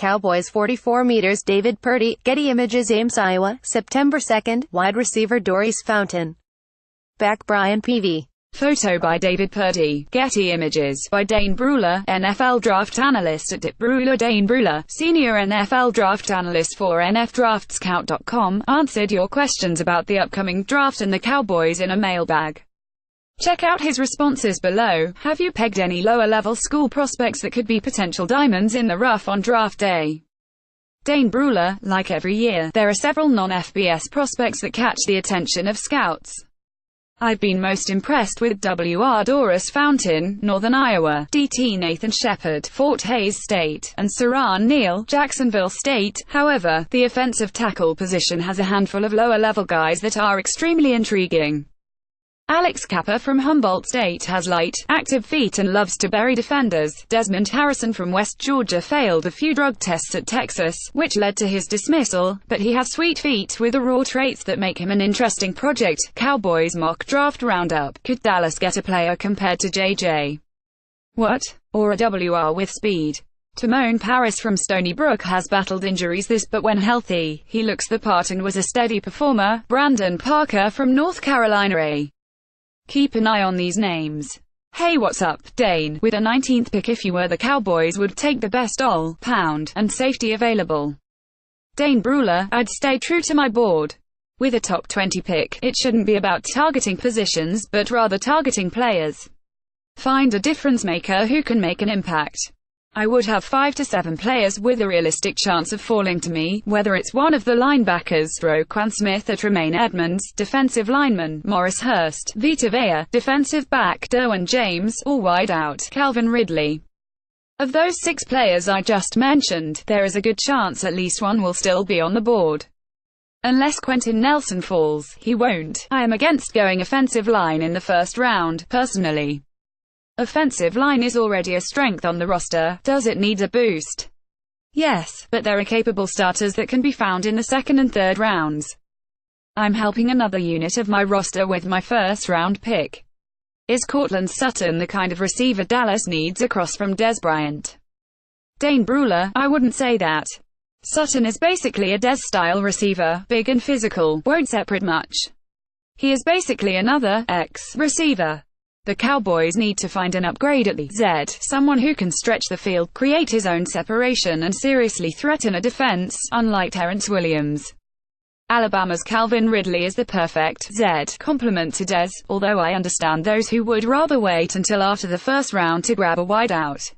Cowboys 44 meters David Purdy, Getty Images Ames, Iowa, September 2nd, wide receiver Doris Fountain. Back Brian Peavy. Photo by David Purdy. Getty Images by Dane Breuer, NFL Draft Analyst at Breuer. Dane Breuer, Senior NFL Draft Analyst for NFDraftScout.com, answered your questions about the upcoming draft and the Cowboys in a mailbag. Check out his responses below. Have you pegged any lower-level school prospects that could be potential diamonds in the rough on draft day? Dane Breuer, like every year, there are several non-FBS prospects that catch the attention of scouts. I've been most impressed with Wr. Doris Fountain, Northern Iowa, Dt. Nathan Shepard, Fort Hays State, and Saran Neal, Jacksonville State. However, the offensive tackle position has a handful of lower-level guys that are extremely intriguing. Alex Cappa from Humboldt State has light, active feet and loves to bury defenders. Desmond Harrison from West Georgia failed a few drug tests at Texas, which led to his dismissal, but he has sweet feet with the raw traits that make him an interesting project. Cowboys mock draft roundup. Could Dallas get a player compared to J.J. Watt? Or a Wr with speed? Timon Paris from Stony Brook has battled injuries but when healthy, he looks the part and was a steady performer. Brandon Parker from North Carolina A. Keep an eye on these names. Hey, what's up, Dane? With a 19th pick, if you were the Cowboys, would take the best all-pound and safety available. Dane Breuer, I'd stay true to my board. With a top 20 pick, it shouldn't be about targeting positions, but rather targeting players. Find a difference maker who can make an impact. I would have 5 to 7 players with a realistic chance of falling to me, whether it's one of the linebackers, Roquan Smith or Tremaine Edmonds, defensive lineman, Morris Hurst, Vita Vea, defensive back, Derwin James, or wide out, Calvin Ridley. Of those 6 players I just mentioned, there is a good chance at least one will still be on the board. Unless Quentin Nelson falls, he won't. I am against going offensive line in the first round, personally. Offensive line is already a strength on the roster. Does it need a boost? Yes, but there are capable starters that can be found in the second and third rounds. I'm helping another unit of my roster with my first-round pick. Is Courtland Sutton the kind of receiver Dallas needs across from Dez Bryant? Dane Breuer, I wouldn't say that. Sutton is basically a Dez-style receiver, big and physical, won't separate much. He is basically another X receiver. The Cowboys need to find an upgrade at the Z, someone who can stretch the field, create his own separation and seriously threaten a defense, unlike Terrence Williams. Alabama's Calvin Ridley is the perfect Z complement to Dez, although I understand those who would rather wait until after the first round to grab a wideout.